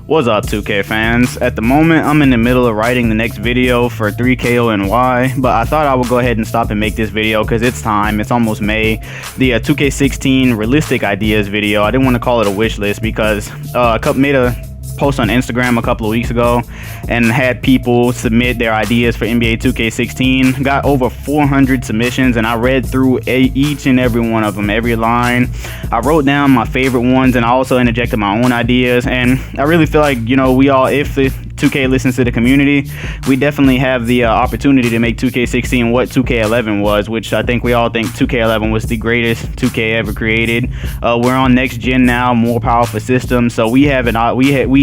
What's up, 2K fans? At the moment, I'm in the middle of writing the next video for 3KONY, but I thought I would go ahead and stop and make this video because it's time. It's almost May. The 2K16 realistic ideas video. I didn't want to call it a wish list because I made a post on Instagram a couple of weeks ago and had people submit their ideas for NBA2K16. Got over 400 submissions and I read through each and every one of them, every line. I wrote down my favorite ones and I also interjected my own ideas, and I really feel like, you know, we all, if the 2K listens to the community, we definitely have the opportunity to make 2K16 what 2K11 was, which I think we all think 2K11 was the greatest 2K ever created. We're on next gen now, more powerful systems, so we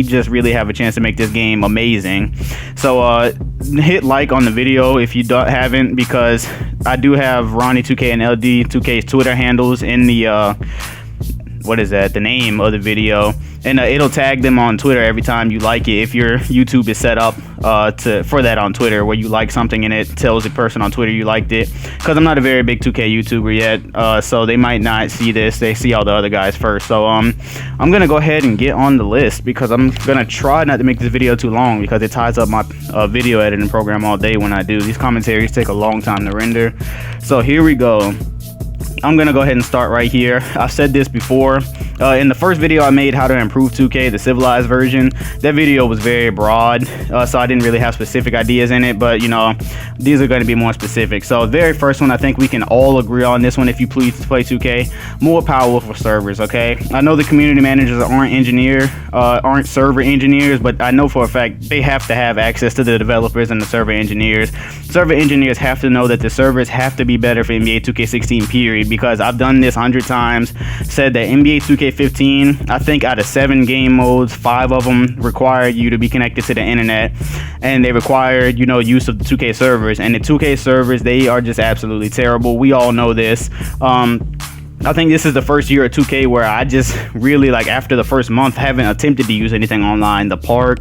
just really have a chance to make this game amazing. So hit like on the video if you haven't, because I do have Ronnie2K and LD2K's Twitter handles in the the name of the video, and it'll tag them on Twitter every time you like it. If your YouTube is set up for that on Twitter, where you like something and it tells the person on Twitter you liked it, because I'm not a very big 2K YouTuber yet, so they might not see this. They see all the other guys first. So I'm gonna go ahead and get on the list, because I'm gonna try not to make this video too long, because it ties up my video editing program all day when I do. These commentaries take a long time to render. So here we go. I'm gonna go ahead and start right here. I've said this before. In the first video I made, how to improve 2K, the civilized version, that video was very broad, so I didn't really have specific ideas in it, but you know, these are going to be more specific. So very first one, I think we can all agree on this one. If you please play 2K, more powerful servers. Okay, I know the community managers aren't server engineers, but I know for a fact they have to have access to the developers and the server engineers. Server engineers have to know that the servers have to be better for NBA 2K16 period, because I've done this 100 times, said that NBA 2K15, I think out of 7 game modes, 5 of them require you to be connected to the internet, and they require, you know, use of the 2K servers, and the 2K servers, they are just absolutely terrible. We all know this. I think this is the first year at 2K where I just really, like, after the first month, haven't attempted to use anything online. The park,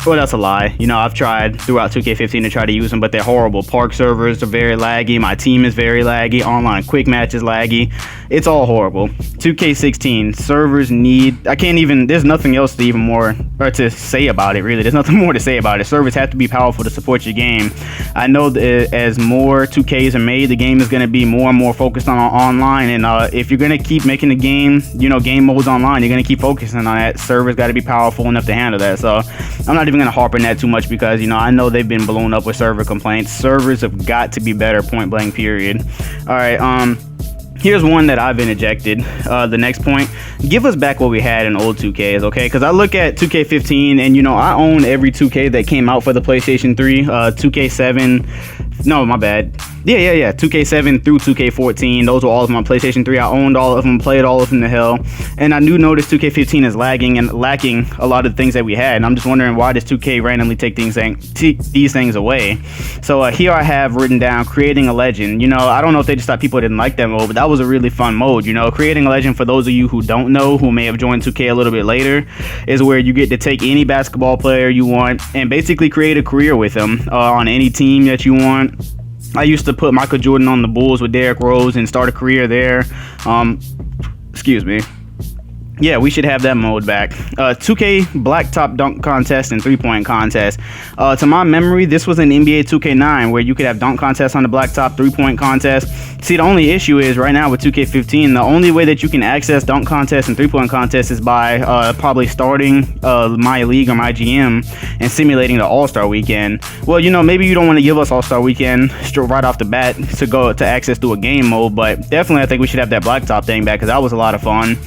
well, that's a lie. You know, I've tried throughout 2K15 to try to use them, but they're horrible. Park servers are very laggy. My team is very laggy. Online quick match is laggy. It's all horrible. 2K16 servers there's nothing else to say about it, really. There's nothing more to say about it. Servers have to be powerful to support your game. I know that as more 2Ks are made, the game is going to be more and more focused on online, and if you're going to keep making the game, you know, game modes online, you're going to keep focusing on that. Servers got to be powerful enough to handle that. So I'm not even gonna harp on that too much, because you know, I know they've been blown up with server complaints. Servers have got to be better, point blank period. All right, here's one that I've interjected. The next point, give us back what we had in old 2Ks, okay? Because I look at 2K15, and you know, I own every 2K that came out for the PlayStation 3, 2K7, no, my bad. Yeah, 2K7 through 2K14, those were all of my PlayStation 3. I owned all of them, played all of them to hell, and I do notice 2K15 is lagging and lacking a lot of the things that we had, and I'm just wondering, why does 2K randomly take these things away? So here I have written down creating a legend. You know, I don't know if they just thought people didn't like that mode, but that was a really fun mode. You know, creating a legend, for those of you who don't know, who may have joined 2K a little bit later, is where you get to take any basketball player you want and basically create a career with them on any team that you want. I used to put Michael Jordan on the Bulls with Derrick Rose and start a career there. Excuse me. Yeah, we should have that mode back. 2K blacktop dunk contest and 3-point contest. To my memory, this was in NBA 2K9 where you could have dunk contests on the blacktop, 3-point contest. See, the only issue is right now with 2K15, the only way that you can access dunk contests and 3-point contests is by probably starting My League or My GM and simulating the All-Star Weekend. Well, you know, maybe you don't want to give us All-Star Weekend right off the bat to go to access through a game mode, but definitely I think we should have that blacktop thing back, because that was a lot of fun.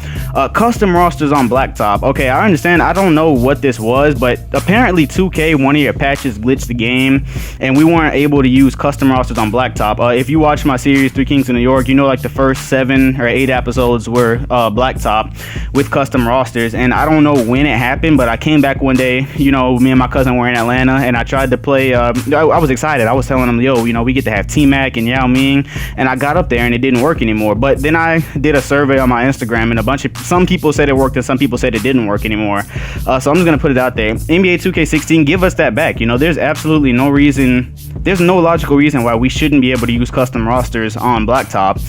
Custom rosters on blacktop. Okay, I understand. I don't know what this was, but apparently 2K, one of your patches glitched the game, and we weren't able to use custom rosters on blacktop. If you watch my series 3 Kings of New York, you know, like the first 7 or 8 episodes were blacktop with custom rosters, and I don't know when it happened, but I came back one day, you know, me and my cousin were in Atlanta, and I tried to play. I was excited. I was telling them, yo, you know, we get to have T-Mac and Yao Ming, and I got up there and it didn't work anymore. But then I did a survey on my Instagram, and some people said it worked and some people said it didn't work anymore. So I'm just gonna put it out there. NBA 2K16, give us that back. You know, there's absolutely no reason there's no logical reason why we shouldn't be able to use custom rosters on Blacktop.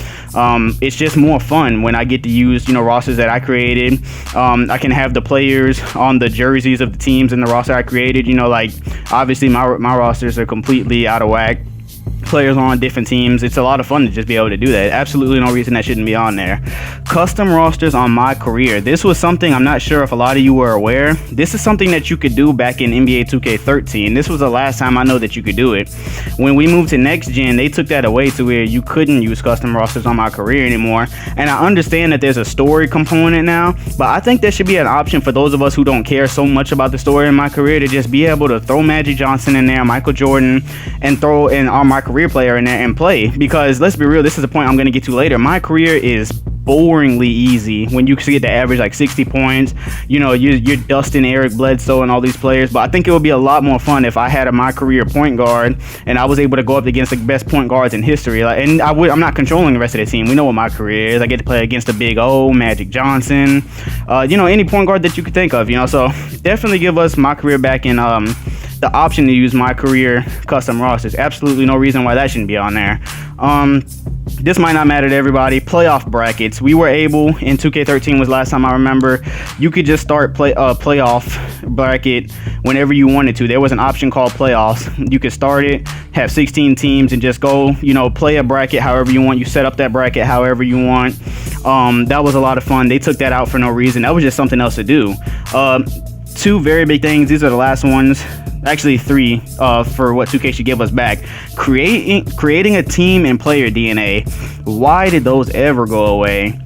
It's just more fun when I get to use, you know, rosters that I created. I can have the players on the jerseys of the teams in the roster I created. You know, like obviously my rosters are completely out of whack. Players on different teams. It's a lot of fun to just be able to do that. Absolutely no reason that shouldn't be on there. Custom rosters on MyCareer. This was something, I'm not sure if a lot of you were aware, this is something that you could do back in NBA 2K13. This was the last time I know that you could do it. When we moved to next gen, they took that away to where you couldn't use custom rosters on MyCareer anymore. And I understand that there's a story component now, but I think there should be an option for those of us who don't care so much about the story in MyCareer to just be able to throw Magic Johnson in there, Michael Jordan, and throw in our MyCareer player in there and play. Because let's be real, this is a point I'm going to get to later. MyCareer is boringly easy when you get to average like 60 points. You know, you're dusting Eric Bledsoe and all these players, but I think it would be a lot more fun if I had a MyCareer point guard and I was able to go up against the best point guards in history. Like, and I'm not controlling the rest of the team. We know what MyCareer is. I get to play against the Big O, Magic Johnson, you know, any point guard that you could think of, you know. So definitely give us MyCareer back in the option to use MyCareer custom rosters. Absolutely no reason why that shouldn't be on there. This might not matter to everybody. Playoff brackets. We were able, in 2K13 was last time I remember, you could just start playoff bracket whenever you wanted to. There was an option called playoffs. You could start it, have 16 teams, and just go, you know, play a bracket however you want. You set up that bracket however you want. That was a lot of fun. They took that out for no reason. That was just something else to do. Two very big things. These are the last ones. Actually, three for what 2K should give us back. Creating a team and player DNA. Why did those ever go away?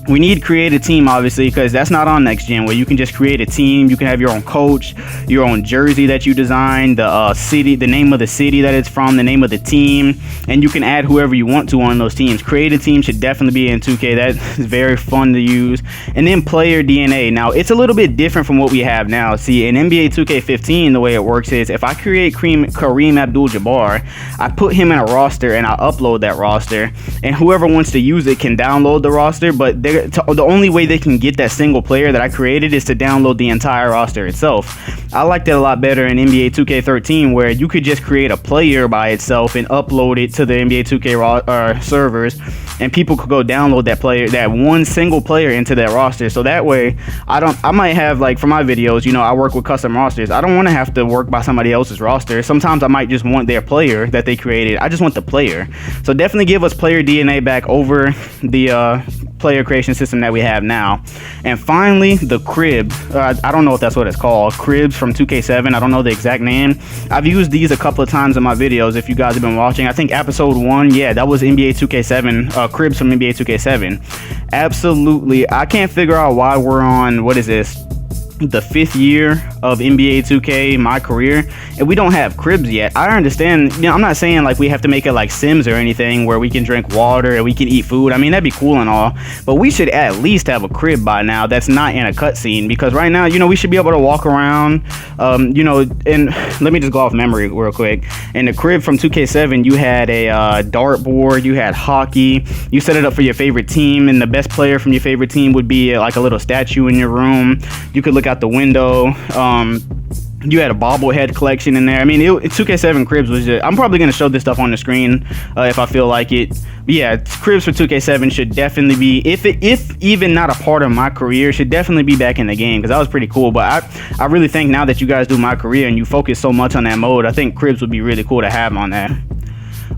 We need to create a team, obviously, because that's not on next gen, where you can just create a team. You can have your own coach, your own jersey that you design, the city, the name of the city that it's from, the name of the team, and you can add whoever you want to on those teams. Create a team should definitely be in 2K. That is very fun to use. And then player DNA. Now, it's a little bit different from what we have now. See, in NBA 2K15, the way it works is if I create Kareem Abdul-Jabbar, I put him in a roster and I upload that roster, and whoever wants to use it can download the roster, but the only way they can get that single player that I created is to download the entire roster itself. I liked it a lot better in NBA 2K13, where you could just create a player by itself and upload it to the NBA 2K servers, and people could go download that player, that one single player, into that roster. So that way, I might have, like, for my videos, you know, I work with custom rosters. I don't want to have to work by somebody else's roster. Sometimes I might just want their player that they created. I just want the player. So definitely give us player DNA back over the player creation system that we have now. And finally, the crib. I don't know if that's what it's called. Cribs from 2K7. I don't know the exact name. I've used these a couple of times in my videos if you guys have been watching. I think episode 1, yeah, that was NBA 2K7, cribs from NBA 2K7. Absolutely. I can't figure out why we're on, what is this, the 5th year of NBA 2K MyCareer, and we don't have cribs yet. I understand, you know, I'm not saying like we have to make it like Sims or anything where we can drink water and we can eat food. I mean, that'd be cool and all, but we should at least have a crib by now that's not in a cutscene, because right now, you know, we should be able to walk around, you know. And let me just go off memory real quick. In the crib from 2K7, you had a dartboard, you had hockey, you set it up for your favorite team, and the best player from your favorite team would be like a little statue in your room. You could look out the window. You had a bobblehead collection in there. I mean, 2K7 cribs was just, I'm probably going to show this stuff on the screen if I feel like it. But yeah, cribs for 2K7 should definitely be, if even not a part of MyCareer, should definitely be back in the game, because that was pretty cool. But I really think now that you guys do MyCareer and you focus so much on that mode, I think cribs would be really cool to have on that.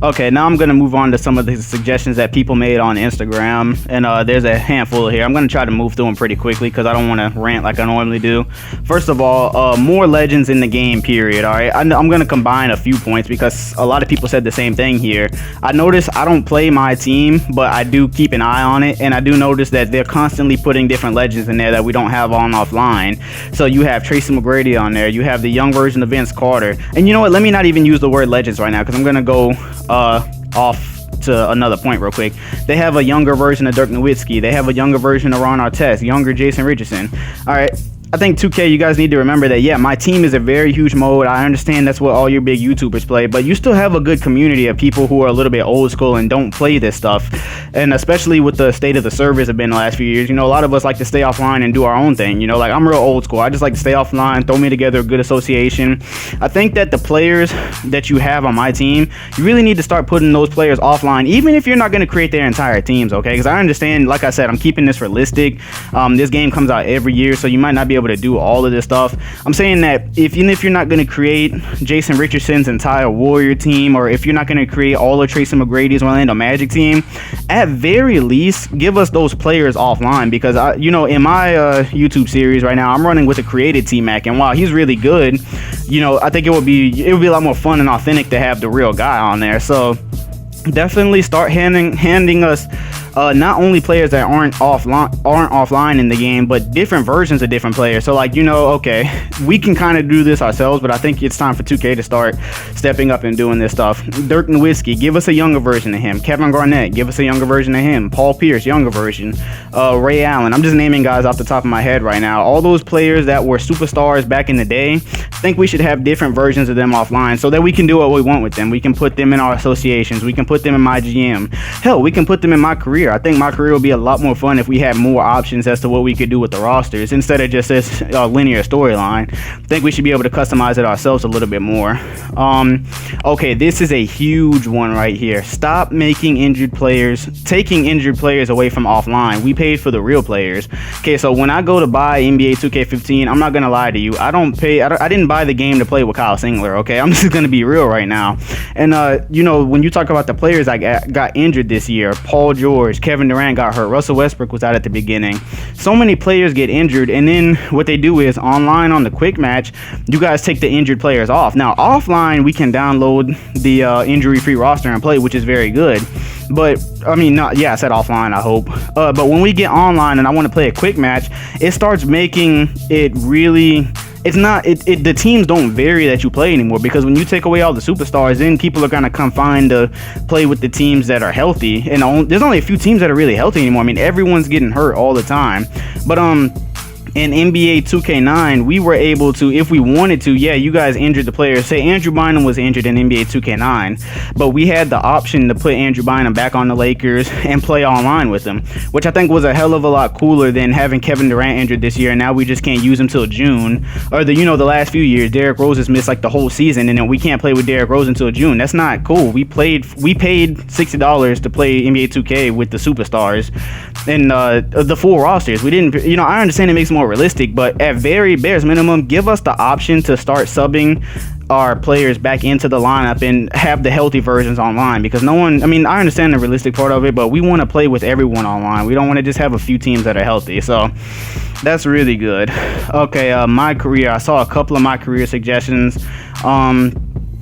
Okay, now I'm going to move on to some of the suggestions that people made on Instagram, and there's a handful here. I'm going to try to move through them pretty quickly because I don't want to rant like I normally do. First of all, more legends in the game, period. All right, I'm going to combine a few points because a lot of people said the same thing here. I noticed I don't play my team, but I do keep an eye on it, and I do notice that they're constantly putting different legends in there that we don't have on offline. So you have Tracy McGrady on there, you have the young version of Vince Carter, and you know what, let me not even use the word legends right now because I'm going to go off to another point real quick. They have a younger version of Dirk Nowitzki. They have a younger version of Ron Artest, younger Jason Richardson. All right, I think 2K, you guys need to remember that, yeah, my team is a very huge mode. I understand that's what all your big YouTubers play, but you still have a good community of people who are a little bit old school and don't play this stuff. And especially with the state of the servers have been the last few years, you know, a lot of us like to stay offline and do our own thing. You know, like, I'm real old school. I just like to stay offline, throw me together a good association. I think that the players that you have on my team, you really need to start putting those players offline, even if you're not going to create their entire teams, okay? Because I understand, like I said, I'm keeping this realistic. This game comes out every year, so you might not be able to do all of this stuff. I'm saying that even if you're not going to create Jason Richardson's entire Warrior team, or if you're not going to create all of Tracy McGrady's Orlando Magic team, at very least give us those players offline. Because you know, in my YouTube series right now, I'm running with a created T-Mac, and while he's really good, you know, I think it would be a lot more fun and authentic to have the real guy on there. So definitely start handing us not only players that aren't offline in the game, but different versions of different players. So, like, you know, okay, we can kind of do this ourselves, but I think it's time for 2K to start stepping up and doing this stuff. Dirk Nowitzki, give us a younger version of him. Kevin Garnett, give us a younger version of him. Paul Pierce, younger version. Ray Allen. I'm just naming guys off the top of my head right now. All those players that were superstars back in the day, I think we should have different versions of them offline so that we can do what we want with them. We can put them in our associations. We can put them in my GM. Hell, we can put them in my career. I think my career would be a lot more fun if we had more options as to what we could do with the rosters instead of just this linear storyline. I think we should be able to customize it ourselves a little bit more. Okay, this is a huge one right here. Stop making taking injured players away from offline. We paid for the real players. Okay, so when I go to buy NBA 2K15, I'm not gonna lie to you. I didn't buy the game to play with Kyle Singler. Okay, I'm just gonna be real right now. And you know, when you talk about the players that got injured this year, Paul George, Kevin Durant got hurt, Russell Westbrook was out at the beginning. So many players get injured, and then what they do is online on the quick match, you guys take the injured players off. Now offline, we can download the injury-free roster and play, which is very good. But I mean, I said offline, I hope. But when we get online and I want to play a quick match, it starts making it really. The teams don't vary that you play anymore, because when you take away all the superstars, then people are gonna come find to play with the teams that are healthy, and there's only a few teams that are really healthy anymore. I mean, everyone's getting hurt all the time. But in NBA 2K9, we were able to, if we wanted to, yeah, you guys injured the players. Say Andrew Bynum was injured in NBA 2K9, but we had the option to put Andrew Bynum back on the Lakers and play online with him, which I think was a hell of a lot cooler than having Kevin Durant injured this year, and now we just can't use him till June. Or the last few years, Derrick Rose has missed like the whole season, and then we can't play with Derrick Rose until June. That's not cool. We paid $60 to play NBA 2K with the superstars and the full rosters. We didn't, I understand it makes it more realistic, but at very bare minimum, give us the option to start subbing our players back into the lineup and have the healthy versions online, because I understand the realistic part of it, but we want to play with everyone online. We don't want to just have a few teams that are healthy. So that's really good. Okay, MyCareer. I saw a couple of MyCareer suggestions.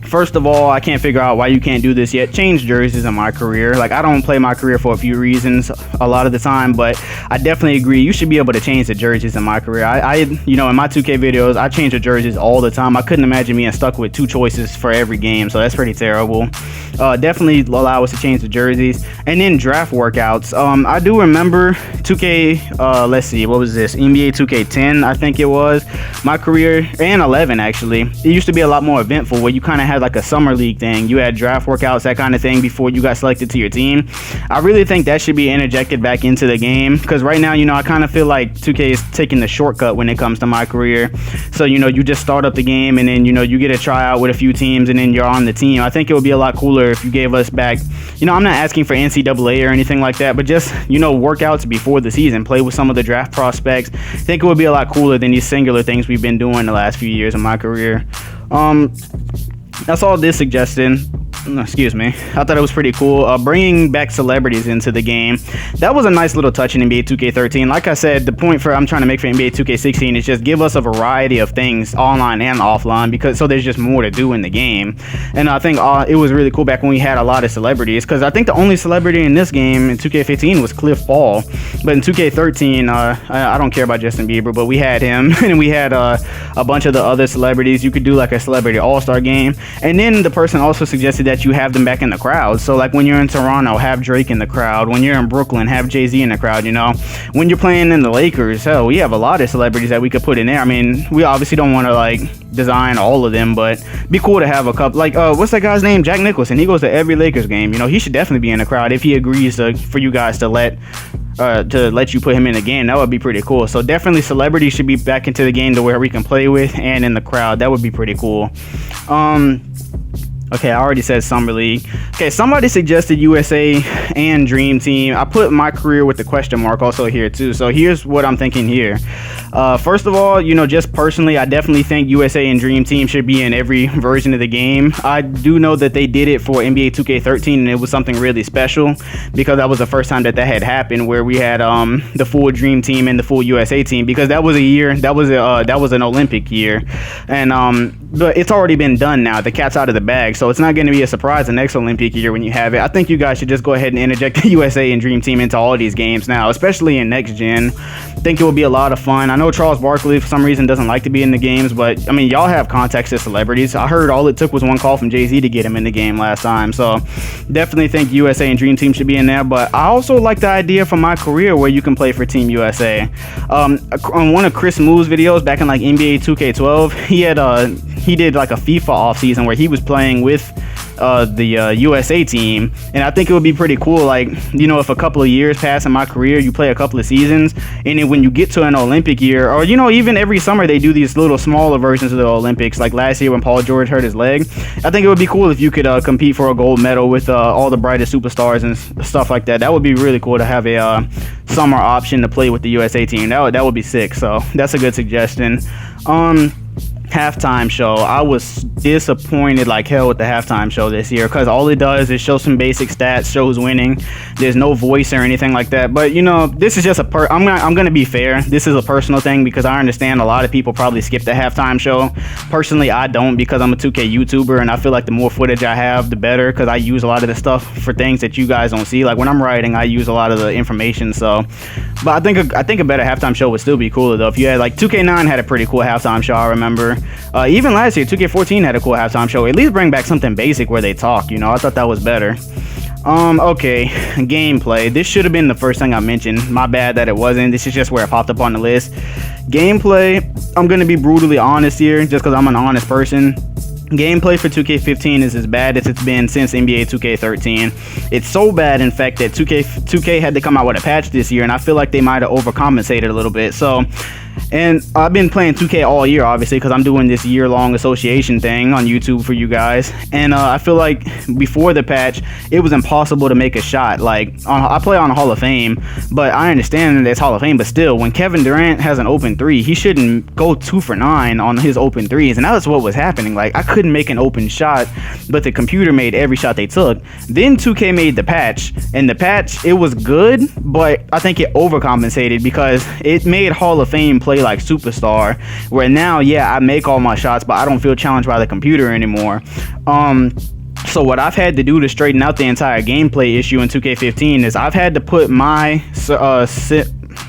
First of all, I can't figure out why you can't do this yet. Change jerseys in MyCareer. Like, I don't play MyCareer for a few reasons a lot of the time, but I definitely agree you should be able to change the jerseys in MyCareer. I in my 2K videos, I change the jerseys all the time. I couldn't imagine being stuck with 2 choices for every game, so that's pretty terrible. Definitely allow us to change the jerseys. And then draft workouts. I do remember 2K, let's see, what was this? NBA 2K10, I think it was. MyCareer, and 11 actually. It used to be a lot more eventful, where you kind of had like a summer league thing. You had draft workouts, that kind of thing, before you got selected to your team. I really think that should be interjected back into the game, because right now, I kind of feel like 2K is taking the shortcut when it comes to MyCareer. So, you just start up the game, and then, you get a tryout with a few teams, and then you're on the team. I think it would be a lot cooler if you gave us back, I'm not asking for NCAA or anything like that, but just, workouts before the season, play with some of the draft prospects. I think it would be a lot cooler than these singular things we've been doing the last few years in MyCareer. That's all this suggestion. Excuse me. I thought it was pretty cool. Bringing back celebrities into the game. That was a nice little touch in NBA 2K13. Like I said, the point I'm trying to make for NBA 2K16 is just give us a variety of things online and offline, so there's just more to do in the game. And I think it was really cool back when we had a lot of celebrities, because I think the only celebrity in this game in 2K15 was Cliff Paul. But in 2K13, I don't care about Justin Bieber, but we had him, and we had a bunch of the other celebrities. You could do like a celebrity all-star game. And then the person also suggested that that you have them back in the crowd. So like when you're in Toronto, have Drake in the crowd. When you're in Brooklyn, have Jay-Z in the crowd, you know. When you're playing in the Lakers, hell, we have a lot of celebrities that we could put in there. I mean, we obviously don't want to like design all of them, but be cool to have a couple. Like what's that guy's name? Jack Nicholson. He goes to every Lakers game. You know, he should definitely be in the crowd if he agrees for you guys to let you put him in the game. That would be pretty cool. So definitely celebrities should be back into the game to where we can play with and in the crowd. That would be pretty cool. Okay, I already said Summer League. Okay, somebody suggested USA and Dream Team. I put MyCareer with the question mark also here too. So here's what I'm thinking here. First of all, you know, just personally, I definitely think USA and Dream Team should be in every version of the game. I do know that they did it for NBA 2K13, and it was something really special because that was the first time that had happened, where we had the full Dream Team and the full USA team, because that was a year, that was an Olympic year, and but it's already been done now. The cat's out of the bag, so it's not going to be a surprise the next Olympic year when you have it. I think you guys should just go ahead and interject the USA and Dream Team into all these games now, especially in next gen. I think it will be a lot of fun. I know Charles Barkley for some reason doesn't like to be in the games, but I mean, y'all have contacts to celebrities. I heard all it took was one call from Jay-Z to get him in the game last time, so definitely think USA and Dream Team should be in there. But I also like the idea for MyCareer where you can play for Team USA. On one of Chris Moo's videos back in like NBA 2K12, he did like a FIFA off season where he was playing with the USA team, and I think it would be pretty cool, like, you know, if a couple of years pass in MyCareer, you play a couple of seasons, and then when you get to an Olympic year, or you know, even every summer they do these little smaller versions of the Olympics, like last year when Paul George hurt his leg. I think it would be cool if you could compete for a gold medal with all the brightest superstars and stuff like that. That would be really cool to have a summer option to play with the USA team. That would be sick. So that's a good suggestion. Halftime show. I was disappointed like hell with the halftime show this year, because all it does is show some basic stats, shows winning. There's no voice or anything like that. But you know, this is just I'm gonna be fair. This is a personal thing, because I understand a lot of people probably skip the halftime show. Personally, I don't, because I'm a 2K YouTuber, and I feel like the more footage I have, the better, because I use a lot of the stuff for things that you guys don't see. Like when I'm writing, I use a lot of the information. So, but I think a better halftime show would still be cooler though. If you had like 2K9 had a pretty cool halftime show, I remember. Even last year, 2K14 had a cool halftime show. At least bring back something basic where they talk, you know. I thought that was better. Okay, gameplay. This should have been the first thing I mentioned. My bad that it wasn't. This is just where it popped up on the list. Gameplay, I'm going to be brutally honest here, just because I'm an honest person. Gameplay for 2K15 is as bad as it's been since NBA 2K13. It's so bad, in fact, that 2K had to come out with a patch this year, and I feel like they might have overcompensated a little bit. So, and I've been playing 2K all year, obviously, because I'm doing this year-long association thing on YouTube for you guys. And I feel like before the patch, it was impossible to make a shot. Like, I play on Hall of Fame, but I understand that it's Hall of Fame. But still, when Kevin Durant has an open three, he shouldn't go 2 for 9 on his open threes. And that's what was happening. Like, I couldn't make an open shot, but the computer made every shot they took. Then 2K made the patch, and the patch, it was good, but I think it overcompensated because it made Hall of Fame play like superstar, where now, yeah, I make all my shots, but I don't feel challenged by the computer anymore. So what I've had to do to straighten out the entire gameplay issue in 2K15 is I've had to put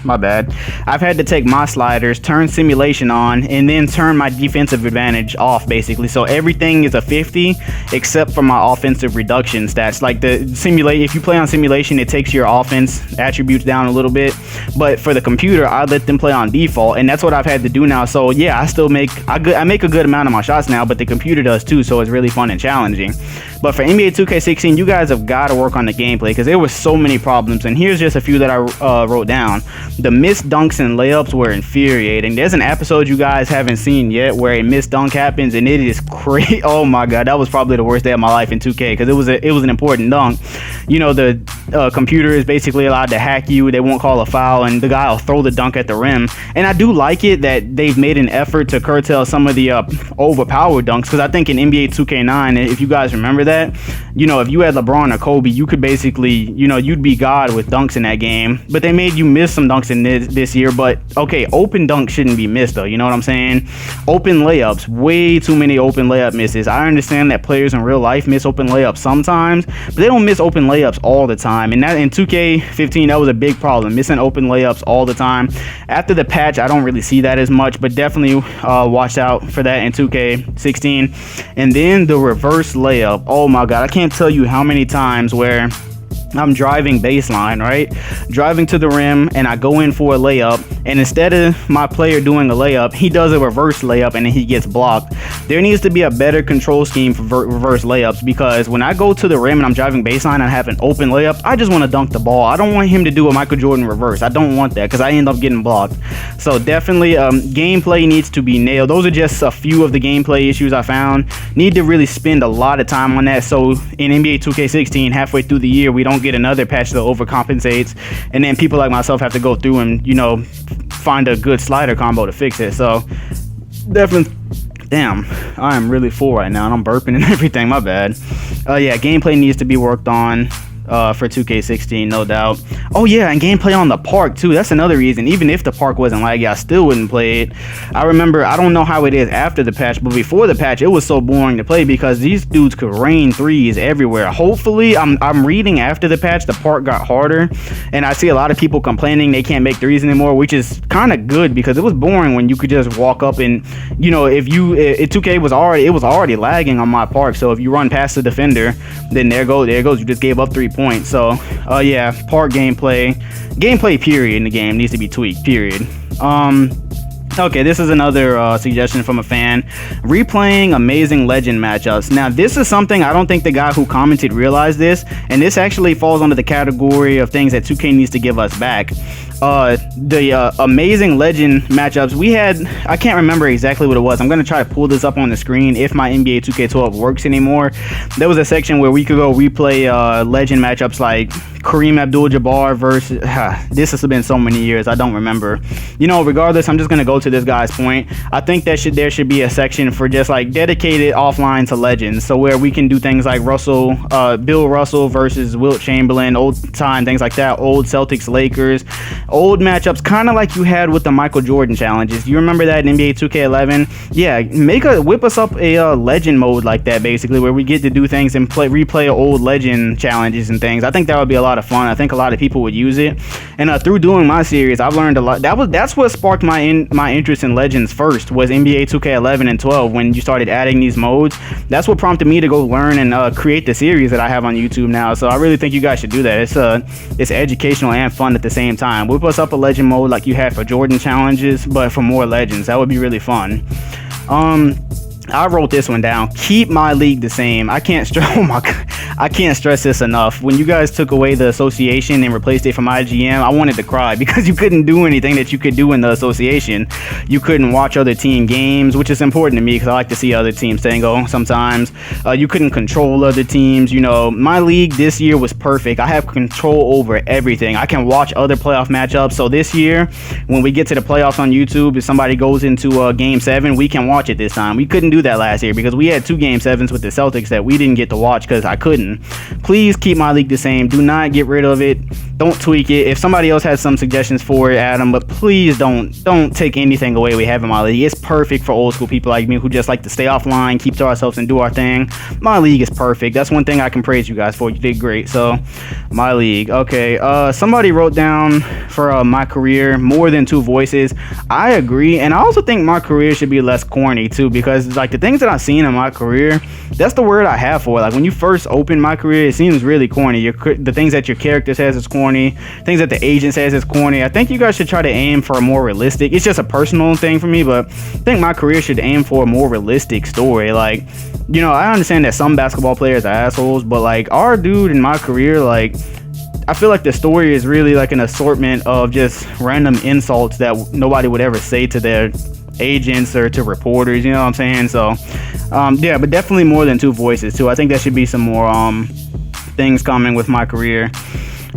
I've had to take my sliders, turn simulation on, and then turn my defensive advantage off, basically. So everything is a 50 except for my offensive reduction stats. Like if you play on simulation, it takes your offense attributes down a little bit, but for the computer, I let them play on default, and that's what I've had to do now. So yeah, I make a good amount of my shots now, but the computer does too, so it's really fun and challenging. But for NBA 2K16, you guys have got to work on the gameplay, because there were so many problems, and here's just a few that I wrote down. The missed dunks and layups were infuriating. There's an episode you guys haven't seen yet where a missed dunk happens, and it is crazy. Oh my god, that was probably the worst day of my life in 2K, because it was an important dunk. You know, the computer is basically allowed to hack you. They won't call a foul, and the guy will throw the dunk at the rim. And I do like it that they've made an effort to curtail some of the overpowered dunks, because I think in NBA 2K9, if you guys remember that, you know, if you had LeBron or Kobe, you could basically, you know, you'd be God with dunks in that game. But they made you miss some dunks in this year. But okay, open dunks shouldn't be missed though, you know what I'm saying? Open layups, way too many open layup misses. I understand that players in real life miss open layups sometimes, but they don't miss open layups all the time. time, and that in 2K15 that was a big problem, missing open layups all the time. After the patch, I don't really see that as much, but definitely watch out for that in 2K16. And then the reverse layup, oh my god, I can't tell you how many times where I'm driving baseline, right? Driving to the rim, and I go in for a layup, and instead of my player doing a layup, he does a reverse layup, and then he gets blocked. There needs to be a better control scheme for reverse layups, because when I go to the rim and I'm driving baseline and I have an open layup, I just want to dunk the ball. I don't want him to do a Michael Jordan reverse. I don't want that, because I end up getting blocked. So definitely gameplay needs to be nailed. Those are just a few of the gameplay issues I found. Need to really spend a lot of time on that, so in NBA 2K16, halfway through the year, we don't get another patch that overcompensates, and then people like myself have to go through and, you know, find a good slider combo to fix it. So definitely, damn, I am really full right now and I'm burping and everything, my bad. Yeah, gameplay needs to be worked on for 2K16, no doubt. Oh yeah, and gameplay on the park too. That's another reason. Even if the park wasn't laggy, I still wouldn't play it. I remember, I don't know how it is after the patch, but before the patch, it was so boring to play because these dudes could rain threes everywhere. Hopefully, I'm reading after the patch, the park got harder, and I see a lot of people complaining they can't make threes anymore, which is kind of good because it was boring when you could just walk up and, you know, if 2K was already lagging on my park. So if you run past the defender, then there goes, you just gave up 3 points. So yeah, park gameplay period in the game needs to be tweaked, period. Okay, this is another suggestion from a fan. Replaying amazing legend matchups. Now, this is something I don't think the guy who commented realized this, and this actually falls under the category of things that 2K needs to give us back. The amazing legend matchups we had, I can't remember exactly what it was. I'm going to try to pull this up on the screen if my NBA 2K12 works anymore. There was a section where we could go replay legend matchups like Kareem Abdul-Jabbar versus this has been so many years, I don't remember. You know, regardless, I'm just going to go to this guy's point. I think that there should be a section for just like dedicated offline to legends, so where we can do things like Bill Russell versus Wilt Chamberlain, old time things like that, old Celtics Lakers, old matchups, kind of like you had with the Michael Jordan challenges. You remember that in NBA 2K11? Yeah, whip us up a legend mode like that, basically, where we get to do things and replay old legend challenges and things. I think that would be a lot of fun. I think a lot of people would use it, and through doing my series, I've learned a lot. That's what sparked my interest in legends first, was NBA 2K11 and 12. When you started adding these modes, that's what prompted me to go learn and create the series that I have on YouTube now. So I really think you guys should do that. It's educational and fun at the same time. Whip us up a legend mode like you had for Jordan challenges, but for more legends. That would be really fun. I wrote this one down. Keep my league the same. I can't stress this enough. When you guys took away the association and replaced it from IGM, I wanted to cry because you couldn't do anything that you could do in the association. You couldn't watch other team games, which is important to me because I like to see other teams tango sometimes. You couldn't control other teams. You know, my league this year was perfect. I have control over everything. I can watch other playoff matchups. So this year, when we get to the playoffs on YouTube, if somebody goes into Game 7, we can watch it this time. We couldn't do that last year because we had 2 Game 7s with the Celtics that we didn't get to watch because I couldn't. Please keep my league the same. Do not get rid of it. Don't tweak it. If somebody else has some suggestions for it, add them, but please don't take anything away we have in my league. It's perfect for old school people like me who just like to stay offline, keep to ourselves, and do our thing. My league is perfect. That's one thing I can praise you guys for. You did great. So my league. Okay, somebody wrote down for MyCareer more than 2 voices. I agree, and I also think MyCareer should be less corny too, because like the things that I've seen in MyCareer, that's the word I have for it. Like when you first open MyCareer, it seems really corny. The things that your character says is corny, things that the agent says is corny. I think you guys should try to aim for a more realistic, it's just a personal thing for me, but I think MyCareer should aim for a more realistic story. Like, you know, I understand that some basketball players are assholes, but like our dude in MyCareer, like I feel like the story is really like an assortment of just random insults that nobody would ever say to their agents or to reporters, you know what I'm saying? So yeah, but definitely more than 2 voices too. I think there should be some more things coming with MyCareer.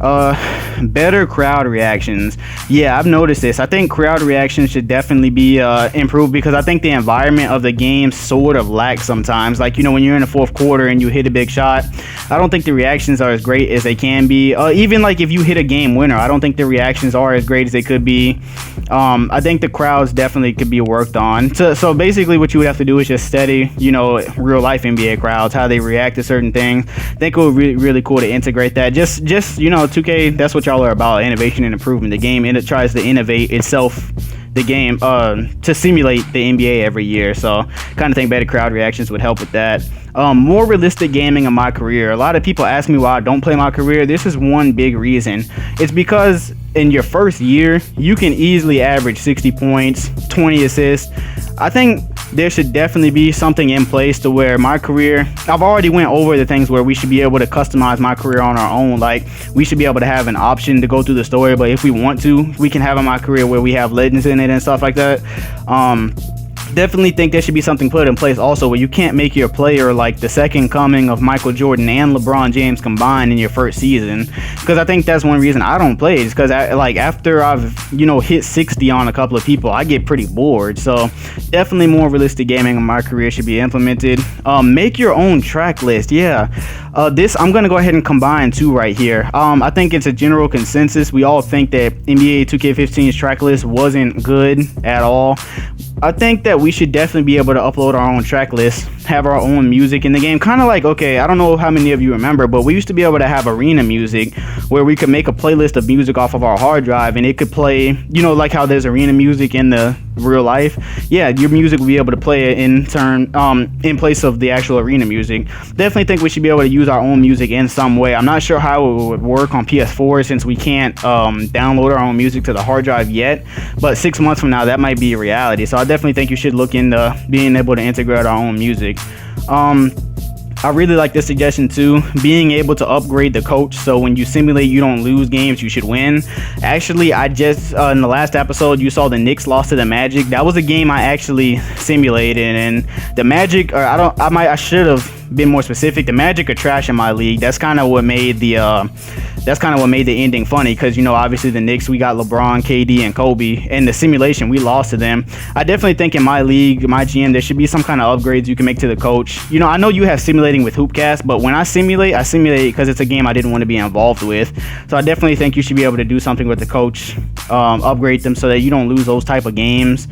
Better crowd reactions. Yeah, I've noticed this. I think crowd reactions should definitely be improved, because I think the environment of the game sort of lacks sometimes. Like, you know, when you're in the fourth quarter and you hit a big shot, I don't think the reactions are as great as they can be. Even like if you hit a game winner, I don't think the reactions are as great as they could be. I think the crowds definitely could be worked on. So basically what you would have to do is just study, you know, real life NBA crowds, how they react to certain things. I think it would be really cool to integrate that. Just you know, 2K, that's what y'all are about, innovation and improvement. The game, and it tries to innovate itself, the game, to simulate the NBA every year. So kind of think better crowd reactions would help with that. More realistic gaming in MyCareer. A lot of people ask me why I don't play MyCareer. This is one big reason. It's because in your first year, you can easily average 60 points, 20 assists. I think there should definitely be something in place to where MyCareer, I've already went over the things where we should be able to customize MyCareer on our own. Like, we should be able to have an option to go through the story, but if we want to, we can have a MyCareer where we have legends in it and stuff like that. Definitely think there should be something put in place also where you can't make your player like the second coming of Michael Jordan and LeBron James combined in your first season, because I think that's one reason I don't play, is because like after I've, you know, hit 60 on a couple of people, I get pretty bored. So definitely more realistic gaming in MyCareer should be implemented. Make your own track list. Yeah, this I'm gonna go ahead and combine two right here. I think it's a general consensus. We all think that NBA 2K15's track list wasn't good at all. I think that we should definitely be able to upload our own track list, have our own music in the game. Kind of like, okay, I don't know how many of you remember, but we used to be able to have arena music where we could make a playlist of music off of our hard drive and it could play, you know, like how there's arena music in the real life. Yeah, your music will be able to play it in turn, in place of the actual arena music. Definitely think we should be able to use our own music in some way. I'm not sure how it would work on PS4 since we can't download our own music to the hard drive yet, but 6 months from now that might be a reality. So I definitely think you should look into being able to integrate our own music. I really like this suggestion too, being able to upgrade the coach, so when you simulate you don't lose games, you should win. Actually, I just in the last episode you saw the Knicks lost to the Magic. That was a game I actually simulated, and the Magic, or I should have been more specific, the Magic are trash in my league. That's kind of what made the ending funny, because, you know, obviously the Knicks, we got LeBron, KD, and Kobe. In the simulation, we lost to them. I definitely think in my league, my GM, there should be some kind of upgrades you can make to the coach. You know, I know you have simulating with Hoopcast, but when I simulate because it's a game I didn't want to be involved with. So I definitely think you should be able to do something with the coach, upgrade them so that you don't lose those type of games.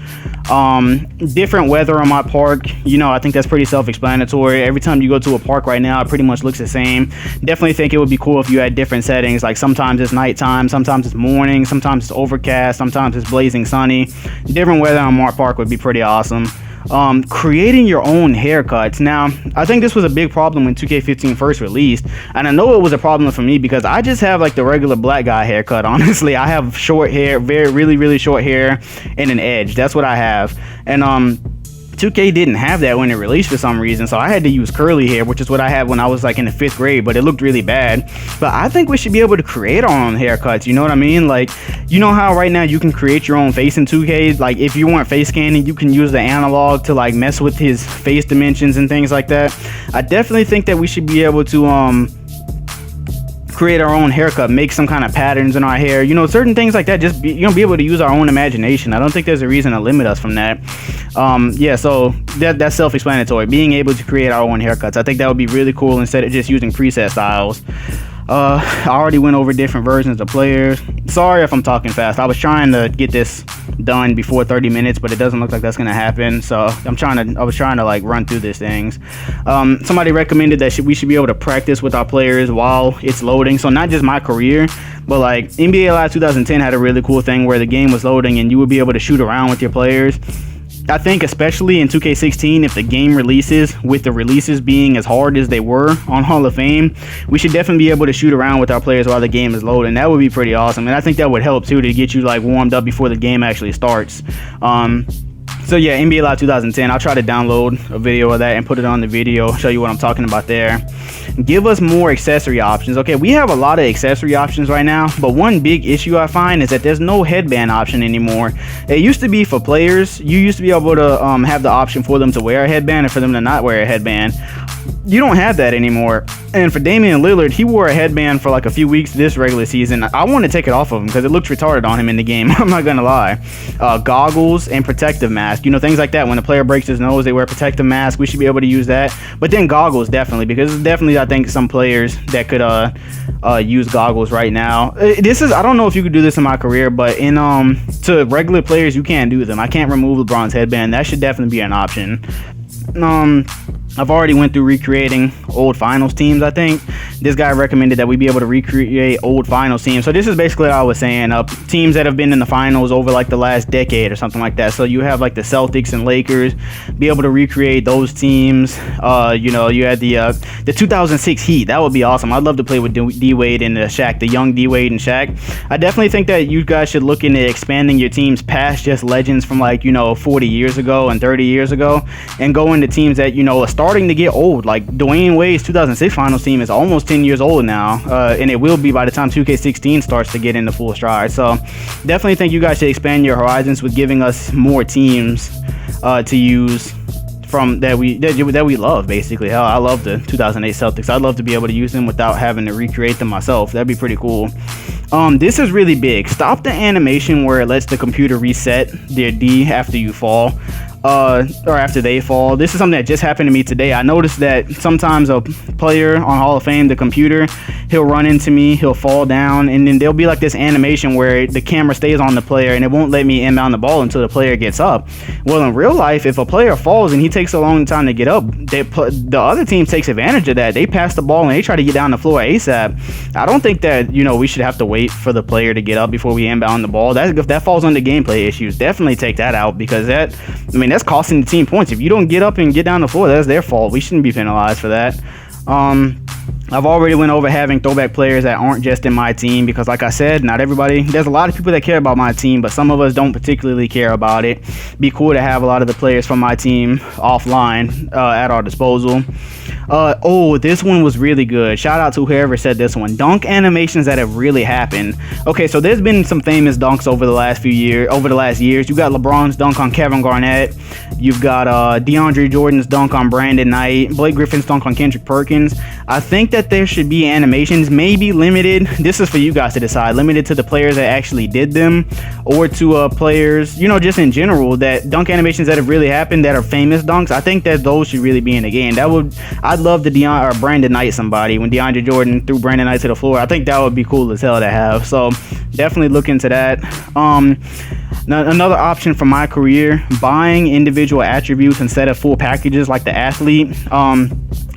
Different weather on my park. You know, I think that's pretty self-explanatory. Every time you go to a park right now, it pretty much looks the same. Definitely think it would be cool if you had different settings, like sometimes it's nighttime, sometimes it's morning, sometimes it's overcast, sometimes it's blazing sunny. Different weather on my park would be pretty awesome. Creating your own haircuts. Now, I think this was a big problem when 2K15 first released, and I know it was a problem for me because I just have like the regular black guy haircut. Honestly, I have short hair, really short hair, and an edge. That's what I have. And 2K didn't have that when it released for some reason, so I had to use curly hair, which is what I had when I was like in the 5th grade, but it looked really bad. But I think we should be able to create our own haircuts, you know what I mean? Like, you know how right now you can create your own face in 2K? Like, if you weren't face scanning, you can use the analog to like mess with his face dimensions and things like that. I definitely think that we should be able to create our own haircut, make some kind of patterns in our hair, you know, certain things like that. Just be able to use our own imagination. I don't think there's a reason to limit us from that. Yeah, so that's self-explanatory, being able to create our own haircuts. I think that would be really cool instead of just using preset styles. I already went over different versions of players. Sorry if I'm talking fast. I was trying to get this done before 30 minutes, but it doesn't look like that's gonna happen. So I was trying to like run through these things. Somebody recommended that we should be able to practice with our players while it's loading. So not just MyCareer, but like NBA Live 2010 had a really cool thing where the game was loading and you would be able to shoot around with your players. I think especially in 2K16, if the game releases, with the releases being as hard as they were on Hall of Fame, we should definitely be able to shoot around with our players while the game is loading. That would be pretty awesome, and I think that would help too to get you like warmed up before the game actually starts. So yeah, NBA Live 2010, I'll try to download a video of that and put it on the video, show you what I'm talking about there. give us more accessory options. Okay, we have a lot of accessory options right now, but one big issue I find is that there's no headband option anymore. It used to be for players. You used to be able to have the option for them to wear a headband and for them to not wear a headband. You don't have that anymore. And for Damian Lillard, he wore a headband for like a few weeks this regular season. I want to take it off of him because it looks retarded on him in the game. I'm not gonna lie. Goggles and protective mask, things like that. When a player breaks his nose, they wear a protective mask. We should be able to use that. But then goggles, definitely, because there's definitely, I think, some players that could use goggles right now. I don't know if you could do this in MyCareer, but to regular players, you can't do them. I can't remove LeBron's headband. That should definitely be an option. I've already went through recreating old finals teams. I think this guy recommended that we be able to recreate old finals teams. So this is basically what I was saying, teams that have been in the finals over like the last decade or something like that. So you have like the Celtics and Lakers, be able to recreate those teams. You had the 2006 Heat. That would be awesome. I'd love to play with D-Wade and Shaq, the young D-Wade and Shaq. I definitely think that you guys should look into expanding your teams past just legends from 40 years ago and 30 years ago, and go into teams that are starting to get old. Like Dwayne Wade's 2006 finals team is almost 10 years old now, and it will be by the time 2K16 starts to get into full stride. So definitely think you guys should expand your horizons with giving us more teams to use from that we love. Basically, hell, I love the 2008 Celtics. I'd love to be able to use them without having to recreate them myself. That'd be pretty cool. This is really big. Stop the animation where it lets the computer reset their D after you fall. Or after they fall. This is something that just happened to me today. I noticed that sometimes a player on Hall of Fame, the computer, he'll run into me, he'll fall down, and then there'll be like this animation where the camera stays on the player and it won't let me inbound the ball until the player gets up. Well, in real life, if a player falls and he takes a long time to get up, the other team takes advantage of that. They pass the ball and they try to get down the floor ASAP. I don't think that we should have to wait for the player to get up before we inbound the ball. If that falls under gameplay issues, definitely take that out, because that's costing the team points. If you don't get up and get down the floor, that's their fault. We shouldn't be penalized for that. I've already went over having throwback players that aren't just in my team, because like I said, not everybody, there's a lot of people that care about my team, but some of us don't particularly care about it. Be cool to have a lot of the players from my team offline at our disposal. This one was really good. Shout out to whoever said this one. Dunk animations that have really happened. Okay, so there's been some famous dunks over the last years. You got LeBron's dunk on Kevin Garnett. You've got DeAndre Jordan's dunk on Brandon Knight. Blake Griffin's dunk on Kendrick Perkins. I think that there should be animations, maybe limited. This is for you guys to decide. Limited to the players that actually did them, or to players, just in general, that dunk animations that have really happened that are famous dunks. I think that those should really be in the game. I'd love the Brandon Knight somebody when DeAndre Jordan threw Brandon Knight to the floor. I think that would be cool as hell to have. So definitely look into that. Now, another option for MyCareer, buying individual attributes instead of full packages like the athlete.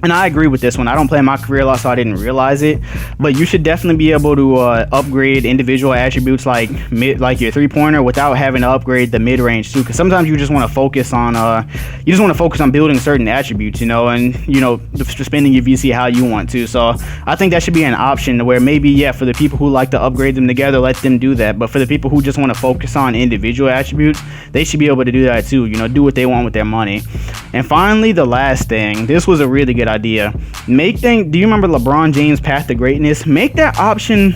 And I agree with this one. I don't play MyCareer a lot, so I didn't realize it. But you should definitely be able to upgrade individual attributes like your three-pointer without having to upgrade the mid-range too. Because sometimes you just want to focus on building certain attributes, and spending your VC how you want to. So I think that should be an option where maybe for the people who like to upgrade them together, let them do that. But for the people who just want to focus on individual attributes, they should be able to do that too. Do what they want with their money. And finally, the last thing. This was a really good idea. Do you remember LeBron James' path to greatness? Make that option.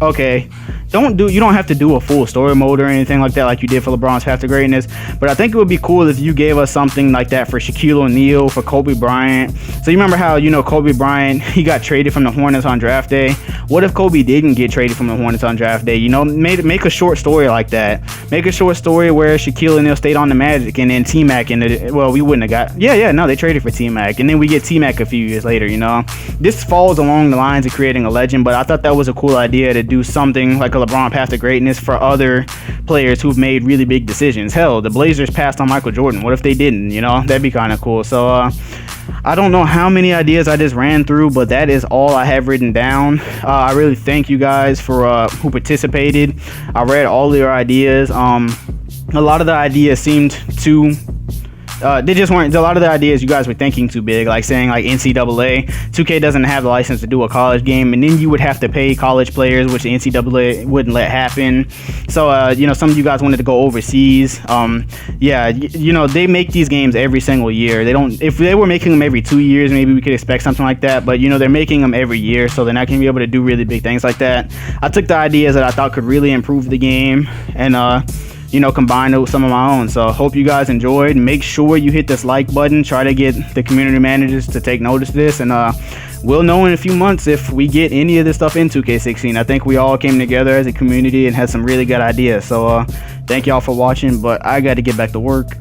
Okay, you don't have to do a full story mode or anything like that like you did for LeBron's path to greatness, but I think it would be cool if you gave us something like that for Shaquille O'Neal, for Kobe Bryant. So you remember how Kobe Bryant, he got traded from the Hornets on draft day? What if Kobe didn't get traded from the Hornets on draft day? Make a short story like that. Make a short story where Shaquille O'Neal stayed on the Magic, and then T-Mac we wouldn't have got they traded for T-Mac, and then we get T-Mac a few years later. This falls along the lines of creating a legend, but I thought that was a cool idea to do something like a LeBron path to greatness for other players who've made really big decisions. Hell, the Blazers passed on Michael Jordan. What if they didn't? That'd be kind of cool. So I don't know how many ideas I just ran through, but that is all I have written down. I really thank you guys for who participated. I read all of your ideas. A lot of the ideas seemed too they just weren't, a lot of the ideas you guys were thinking too big, like saying like NCAA. 2K doesn't have the license to do a college game, and then you would have to pay college players, which the NCAA wouldn't let happen. So you know, some of you guys wanted to go overseas. Yeah, you know, they make these games every single year. They don't, if they were making them every 2 years, maybe we could expect something like that, but you know, they're making them every year, so they're not going to be able to do really big things like that. I took the ideas that I thought could really improve the game and you know, combine it with some of my own. So I hope you guys enjoyed. Make sure you hit this like button. Try to get the community managers to take notice of this, and we'll know in a few months if we get any of this stuff in 2K16. I think we all came together as a community and had some really good ideas. So thank y'all for watching, but I got to get back to work.